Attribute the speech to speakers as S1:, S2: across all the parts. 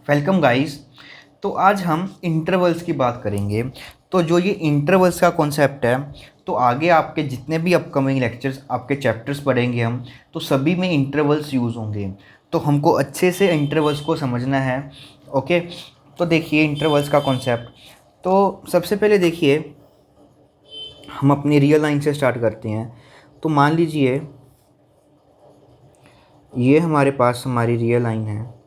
S1: Welcome guys. तो आज हम इंटरवल्स की बात करेंगे। तो जो ये इंटरवल्स का कॉन्सेप्ट है, तो आगे आपके जितने भी अपकमिंग लेक्चर्स आपके चैप्टर्स पढ़ेंगे हम, तो सभी में इंटरवल्स यूज़ होंगे। तो हमको अच्छे से इंटरवल्स को समझना है। ओके, तो देखिए इंटरवल्स का कॉन्सेप्ट। तो सबसे पहले देखिए, हम अपनी रियल लाइन से स्टार्ट करते हैं। तो मान लीजिए ये हमारे पास हमारी रियल लाइन है,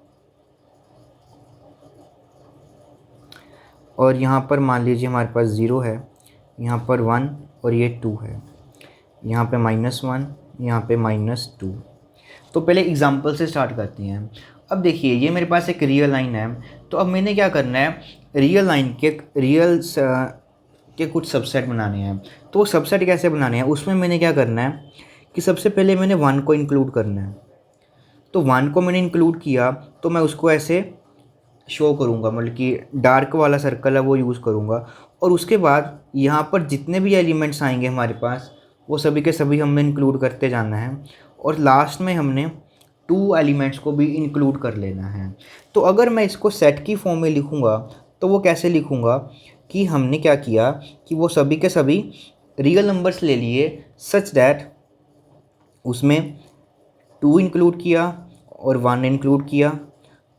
S1: और यहाँ पर मान लीजिए हमारे पास ज़ीरो है, यहाँ पर वन, और ये टू है, यहाँ पे -1, यहाँ पे -2। तो पहले एग्जांपल से स्टार्ट करते हैं। अब देखिए ये मेरे पास एक रियल लाइन है। तो अब मैंने क्या करना है, रियल लाइन के कुछ सबसेट बनाने हैं। तो वो सबसेट कैसे बनाने हैं, उसमें मैंने क्या करना है कि सबसे पहले मैंने वन को इंक्लूड करना है। तो वन को मैंने इंक्लूड किया तो मैं उसको ऐसे शो करूँगा, मतलब कि डार्क वाला सर्कल है वो यूज़ करूँगा। और उसके बाद यहाँ पर जितने भी एलिमेंट्स आएंगे हमारे पास, वो सभी के सभी हमें इंक्लूड करते जाना है। और लास्ट में हमने टू एलिमेंट्स को भी इंक्लूड कर लेना है। तो अगर मैं इसको सेट की फॉर्म में लिखूँगा तो वो कैसे लिखूँगा कि हमने क्या किया कि वो सभी के सभी रियल नंबर्स ले लिए, सच दैट उसमें टू इंक्लूड किया और वन इंक्लूड किया।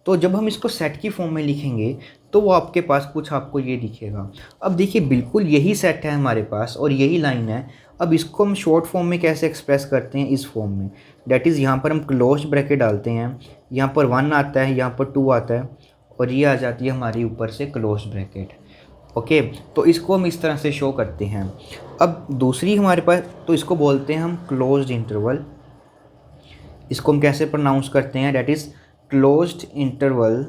S1: तो जब हम इसको सेट की फॉर्म में लिखेंगे तो वो आपके पास कुछ आपको ये दिखेगा। अब देखिए बिल्कुल यही सेट है हमारे पास और यही लाइन है। अब इसको हम शॉर्ट फॉर्म में कैसे एक्सप्रेस करते हैं, इस फॉर्म में, डैट इज़ यहाँ पर हम क्लोज ब्रैकेट डालते हैं, यहाँ पर वन आता है, यहाँ पर टू आता है, और ये आ जाती है हमारी ऊपर से क्लोज ब्रैकेट। ओके, तो इसको हम इस तरह से शो करते हैं। अब दूसरी हमारे पास, तो इसको बोलते हैं हम क्लोज्ड इंटरवल। इसको हम कैसे प्रोनाउंस करते हैं, that is closed interval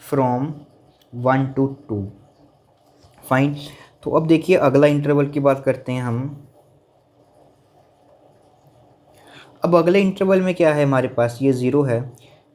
S1: from 1 to 2। Fine. तो अब देखिए अगला इंटरवल की बात करते हैं हम। अब अगले इंटरवल में क्या है हमारे पास, ये ज़ीरो है,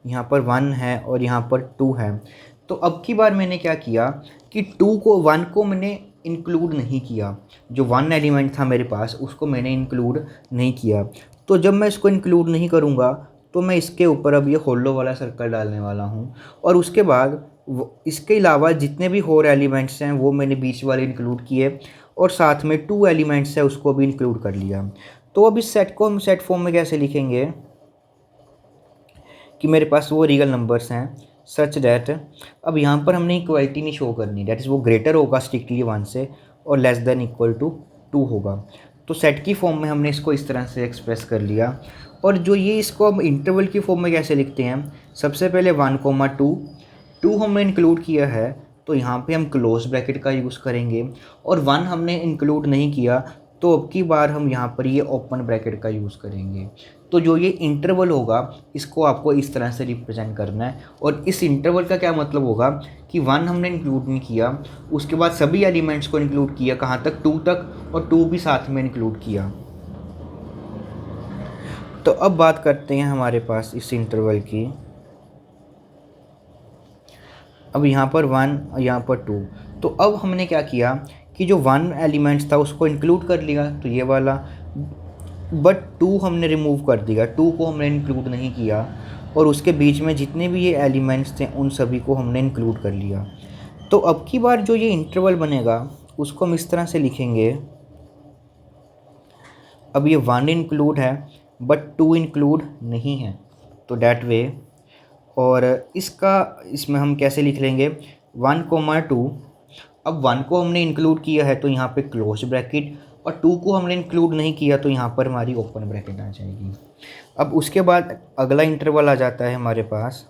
S1: यहाँ पर वन है, और यहाँ पर टू है। तो अब की बार मैंने क्या किया कि वन को मैंने इंक्लूड नहीं किया। जो वन एलिमेंट था मेरे पास उसको मैंने इंक्लूड नहीं किया। तो जब मैं इसको इंक्लूड नहीं करूँगा तो मैं इसके ऊपर अब ये होलो वाला सर्कल डालने वाला हूँ। और उसके बाद इसके अलावा जितने भी और एलिमेंट्स हैं वो मैंने बीच वाले इंक्लूड किए, और साथ में टू एलिमेंट्स है उसको भी इंक्लूड कर लिया। तो अब इस सेट को हम सेट फॉर्म में कैसे लिखेंगे कि मेरे पास वो रियल नंबर्स हैं सच डैट, अब यहाँ पर हमने इक्वलिटी नहीं शो करनी, डैट इज़ वो ग्रेटर होगा स्ट्रिक्टली वन से और less than equal to two होगा। तो सेट की फॉर्म में हमने इसको इस तरह से एक्सप्रेस कर लिया। और जो ये इसको हम इंटरवल की फॉर्म में कैसे लिखते हैं, सबसे पहले 1, 2 हमने इंक्लूड किया है तो यहाँ पे हम क्लोज ब्रैकेट का यूज़ करेंगे, और वन हमने इंक्लूड नहीं किया तो अब की बार हम यहाँ पर ये ओपन ब्रैकेट का यूज़ करेंगे। तो जो ये इंटरवल होगा इसको आपको इस तरह से रिप्रेजेंट करना है। और इस इंटरवल का क्या मतलब होगा कि वन हमने इंक्लूड नहीं किया, उसके बाद सभी एलिमेंट्स को इंक्लूड किया, कहाँ तक, टू तक, और टू भी साथ में इंक्लूड किया। तो अब बात करते हैं हमारे पास इस इंटरवल की। अब यहाँ पर वन और यहाँ पर टू, तो अब हमने क्या किया कि जो वन एलिमेंट्स था उसको इंक्लूड कर लिया, तो ये वाला, बट टू हमने रिमूव कर दिया, टू को हमने इंक्लूड नहीं किया, और उसके बीच में जितने भी ये एलिमेंट्स थे उन सभी को हमने इंक्लूड कर लिया। तो अब की बार जो ये इंटरवल बनेगा उसको हम इस तरह से लिखेंगे। अब ये वन इंक्लूड है बट टू इंक्लूड नहीं है, तो डैट वे। और इसमें हम कैसे लिख लेंगे, 1, 2। अब वन को हमने इंक्लूड किया है तो यहाँ पे क्लोज ब्रैकेट, और टू को हमने इंक्लूड नहीं किया तो यहाँ पर हमारी ओपन ब्रैकेट आ जाएगी। अब उसके बाद अगला इंटरवल आ जाता है हमारे पास।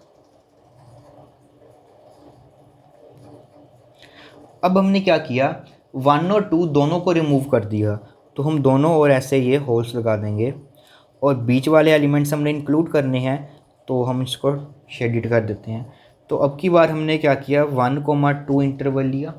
S1: अब हमने क्या किया, वन और टू दोनों को रिमूव कर दिया, तो हम दोनों और ऐसे ये होल्स लगा देंगे, और बीच वाले एलिमेंट्स हमने इंक्लूड करने हैं तो हम इसको शेडिड कर देते हैं। तो अब की बार हमने क्या किया, 1, 2 इंटरवल लिया,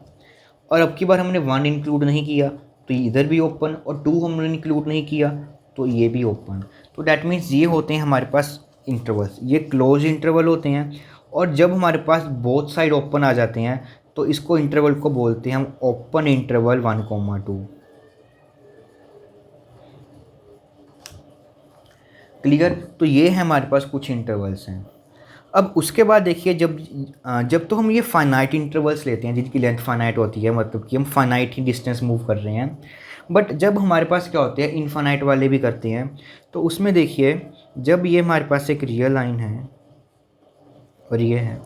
S1: और अब की बार हमने वन इंक्लूड नहीं किया तो इधर भी ओपन, और टू हमने इंक्लूड नहीं किया तो ये भी ओपन। तो डैट मीन्स ये होते हैं हमारे पास इंटरवल्स, ये क्लोज इंटरवल होते हैं। और जब हमारे पास बोथ साइड ओपन आ जाते हैं तो इसको इंटरवल को बोलते हैं हम ओपन इंटरवल 1, 2। क्लियर। तो ये है हमारे पास कुछ इंटरवल्स हैं। अब उसके बाद देखिए जब तो हम ये फाइनाइट इंटरवल्स लेते हैं जिनकी लेंथ फाइनाइट होती है, मतलब कि हम फाइनाइट ही डिस्टेंस मूव कर रहे हैं, बट जब हमारे पास क्या होते हैं इनफाइनाइट वाले भी करते हैं, तो उसमें देखिए जब ये हमारे पास एक रियल लाइन है और ये है,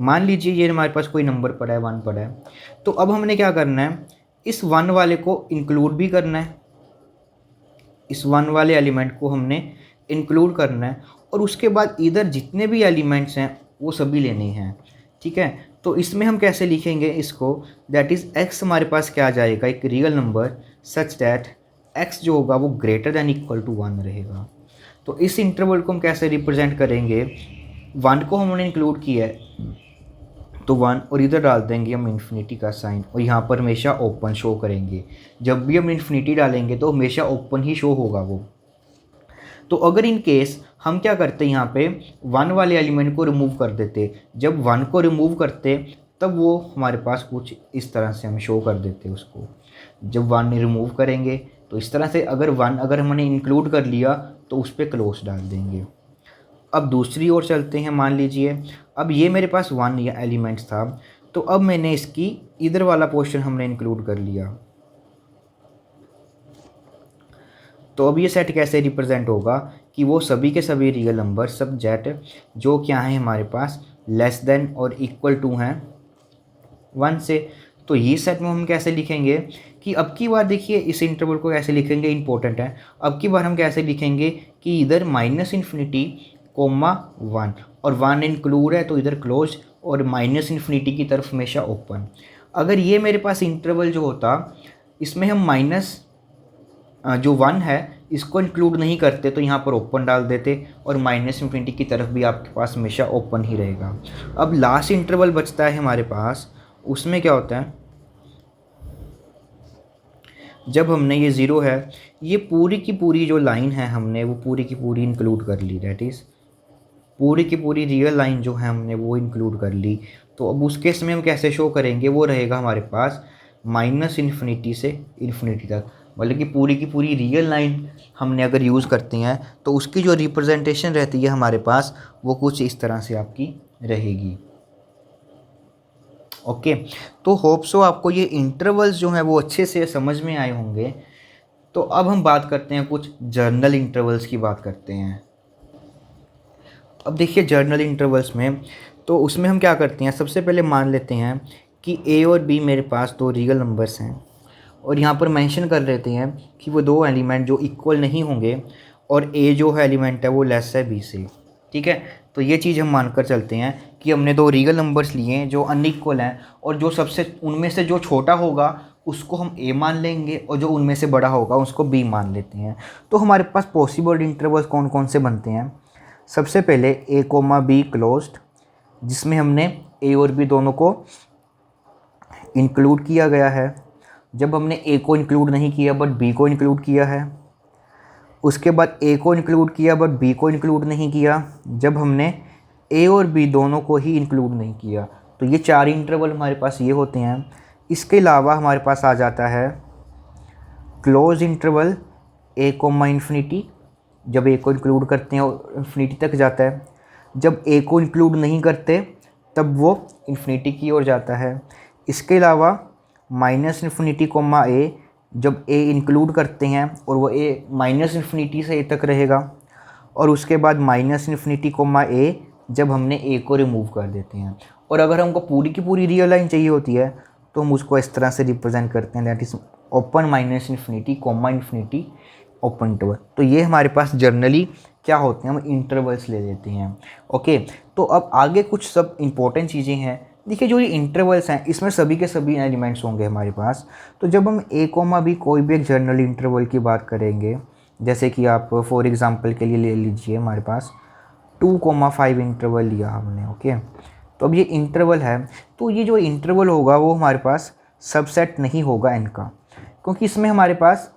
S1: मान लीजिए ये हमारे पास कोई नंबर पड़ा है 1 पड़ा है, तो अब हमने क्या करना है, इस 1 वाले को इंक्लूड भी करना है, इस 1 वाले एलिमेंट को हमने इंक्लूड करना है, और उसके बाद इधर जितने भी एलिमेंट्स हैं वो सभी लेने हैं, ठीक है। तो इसमें हम कैसे लिखेंगे इसको, दैट इज़ x हमारे पास क्या आ जाएगा, एक real number such that x जो होगा वो ग्रेटर दैन इक्वल टू 1 रहेगा। तो इस इंटरवल को हम कैसे रिप्रेजेंट करेंगे, 1 को हमने इंक्लूड किया है तो 1, और इधर डाल देंगे हम इन्फिनिटी का साइन, और यहाँ पर हमेशा ओपन शो करेंगे। जब भी हम इन्फिनिटी डालेंगे तो हमेशा ओपन ही शो होगा वो। तो अगर इन केस हम क्या करते यहाँ पे 1 वाले एलिमेंट को रिमूव कर देते, जब 1 को रिमूव करते तब वो हमारे पास कुछ इस तरह से हम शो कर देते उसको। जब 1 रिमूव करेंगे तो इस तरह से, अगर 1 अगर हमने इंक्लूड कर लिया तो उस पर क्लोज डाल देंगे। अब दूसरी ओर चलते हैं, मान लीजिए अब ये मेरे पास 1 या एलिमेंट्स था, तो अब मैंने इसकी इधर वाला पोर्शन हमने इंक्लूड कर लिया, तो अब ये सेट कैसे रिप्रेजेंट होगा कि वो सभी के सभी रियल नंबर सब जेट जो क्या हैं हमारे पास लेस देन और इक्वल टू हैं 1 से। तो ये सेट में हम कैसे लिखेंगे कि अब की बार देखिए इस इंटरवल को कैसे लिखेंगे, इंपॉर्टेंट है। अब की बार हम कैसे लिखेंगे कि इधर -∞, 1 और 1 इंक्लूड है तो इधर क्लोज, और -∞ की तरफ हमेशा ओपन। अगर ये मेरे पास इंटरवल जो होता इसमें हम जो 1 है इसको इंक्लूड नहीं करते तो यहाँ पर ओपन डाल देते, और -∞ की तरफ भी आपके पास हमेशा ओपन ही रहेगा। अब लास्ट इंटरवल बचता है हमारे पास, उसमें क्या होता है, जब हमने ये 0 है, ये पूरी की पूरी जो लाइन है हमने वो पूरी की पूरी इंक्लूड कर ली, दैट इज़ पूरी की पूरी रियल लाइन जो है हमने वो इंक्लूड कर ली। तो अब उस केस में हम कैसे शो करेंगे, वो रहेगा हमारे पास -∞ से इन्फिनिटी तक, मतलब कि पूरी की पूरी रियल लाइन हमने अगर यूज़ करते हैं तो उसकी जो रिप्रेजेंटेशन रहती है हमारे पास वो कुछ इस तरह से आपकी रहेगी। ओके, तो होप सो आपको ये इंटरवल्स जो हैं वो अच्छे से समझ में आए होंगे। तो अब हम बात करते हैं कुछ जर्नल इंटरवल्स की बात करते हैं। अब देखिए जर्नल इंटरवल्स में तो उसमें हम क्या करते हैं, सबसे पहले मान लेते हैं कि a और b मेरे पास 2 रियल नंबर्स हैं, और यहाँ पर मेंशन कर लेते हैं कि वो 2 एलिमेंट जो इक्वल नहीं होंगे, और a जो है एलिमेंट है वो लेस है b से, ठीक है। तो ये चीज़ हम मानकर चलते हैं कि हमने 2 रियल नंबर्स लिए हैं जो अनइक्वल हैं, और जो सबसे उनमें से जो छोटा होगा उसको हम a मान लेंगे, और जो उनमें से बड़ा होगा उसको b मान लेते हैं। तो हमारे पास पॉसिबल इंटरवल्स कौन कौन से बनते हैं, सबसे पहले a, b क्लोज्ड, जिसमें हमने a और b दोनों को इंक्लूड किया गया है। जब हमने a को इंक्लूड नहीं किया बट b को इंक्लूड किया है। उसके बाद a को इंक्लूड किया बट b को इंक्लूड नहीं किया, जब हमने a और b दोनों को ही इंक्लूड नहीं किया। तो ये 4 इंटरवल हमारे पास ये होते हैं। इसके अलावा हमारे पास आ जाता है क्लोज इंटरवल a, इन्फिनिटी, जब a को इंक्लूड करते हैं और इन्फिनिटी तक जाता है। जब a को इंक्लूड नहीं करते तब वो इन्फिनिटी की ओर जाता है। इसके अलावा -∞, a, जब a इंक्लूड करते हैं और वो a -∞ से a तक रहेगा, और उसके बाद -∞, a, जब हमने a को रिमूव कर देते हैं। और अगर हमको पूरी की पूरी रियल लाइन चाहिए होती है तो हम उसको इस तरह से रिप्रेजेंट करते हैं, that is open -∞, open interval. तो ये हमारे पास जर्नली क्या होते हैं, हम इंटरवल्स ले लेते हैं। ओके, तो अब आगे कुछ सब इम्पोर्टेंट चीज़ें हैं। देखिए जो ये इंटरवल्स हैं इसमें सभी के सभी एलिमेंट्स होंगे हमारे पास। तो जब हम a, b कोई भी एक जर्नल इंटरवल की बात करेंगे, जैसे कि आप फॉर एग्जांपल के लिए ले लीजिए हमारे पास 2,5 इंटरवल लिया हमने। ओके, तो अब ये इंटरवल है, तो ये जो इंटरवल होगा वो हमारे पास सबसेट नहीं होगा n का, क्योंकि इसमें हमारे पास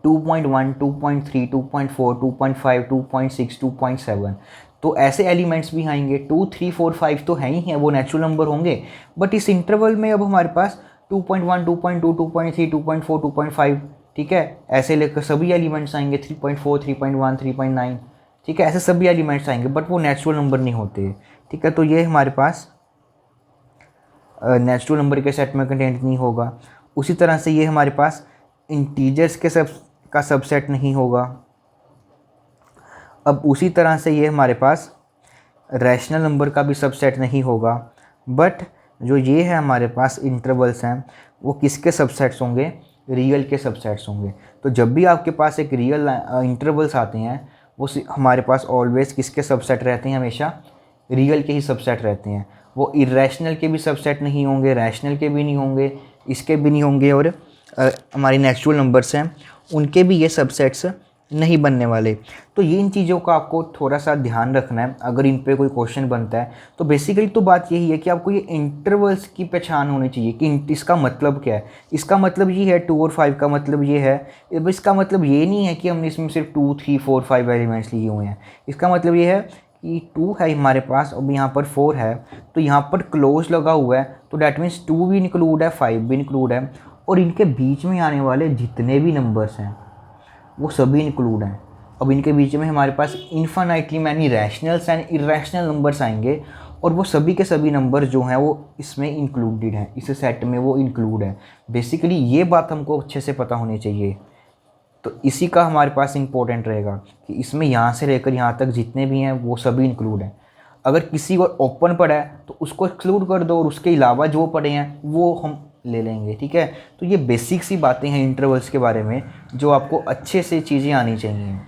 S1: 2.1, 2.3, 2.4, 2.5, 2.6, 2.7 तो ऐसे एलिमेंट्स भी आएंगे। 2, 3, 4, 5 तो हैं ही हैं, वो नेचुरल नंबर होंगे। बट इस इंटरवल में अब हमारे पास 2.1, 2.2, 2.3, 2.4, 2.5, ठीक है, ऐसे लेकर सभी एलिमेंट्स आएंगे। 3.4, 3.1, 3.9, ठीक है, ऐसे सभी एलिमेंट्स आएंगे बट वो नेचुरल नंबर नहीं होते। ठीक है, तो ये हमारे पास नेचुरल नंबर के सेट में कंटेंट नहीं होगा। उसी तरह से ये हमारे पास इंटीजर्स के का सबसेट नहीं होगा। अब उसी तरह से ये हमारे पास रैशनल नंबर का भी सबसेट नहीं होगा। बट जो ये है हमारे पास इंटरवल्स हैं वो किसके सबसेट्स होंगे, रियल के सबसेट्स होंगे। तो जब भी आपके पास एक रियल इंटरवल्स आते हैं वो हमारे पास ऑलवेज किसके सबसेट रहते हैं, हमेशा रियल के ही सबसेट रहते हैं। वो इरेशनल के भी सबसेट नहीं होंगे, रैशनल के भी नहीं होंगे, इसके भी नहीं होंगे, और हमारी नेचुरल नंबर्स हैं उनके भी ये सबसेट्स नहीं बनने वाले। तो ये इन चीज़ों का आपको थोड़ा सा ध्यान रखना है अगर इन पे कोई क्वेश्चन बनता है। तो बेसिकली तो बात यही है कि आपको ये इंटरवल्स की पहचान होनी चाहिए कि इसका मतलब क्या है। इसका मतलब ये है 2 और 5 का मतलब ये है। अब इसका मतलब ये नहीं है कि हमने इसमें सिर्फ 2, 3, 4, 5 एलिमेंट्स लिए हुए हैं। इसका मतलब ये है कि 2 है हमारे पास, अब यहाँ पर 4 है, तो यहाँ पर क्लोज लगा हुआ है, तो डैट मीन्स 2 भी इंक्लूड है, 5 भी इंक्लूड है, और इनके बीच में आने वाले जितने भी नंबर्स हैं वो सभी इंक्लूड हैं। अब इनके बीच में हमारे पास infinitely many rationals and irrational numbers आएंगे, और वो सभी के सभी नंबर जो हैं वो इसमें इंक्लूडेड हैं, इस सेट में वो इंक्लूड है। बेसिकली ये बात हमको अच्छे से पता होनी चाहिए। तो इसी का हमारे पास इंपॉर्टेंट रहेगा कि इसमें यहाँ से लेकर यहाँ तक जितने भी हैं वो सभी इंक्लूड हैं। अगर किसी और ओपन पड़ा है तो उसको एक्सक्लूड कर दो, और उसके अलावा जो पड़े हैं वो हम ले लेंगे। ठीक है, तो ये बेसिक सी बातें हैं इंटरवल्स के बारे में जो आपको अच्छे से चीज़ें आनी चाहिए।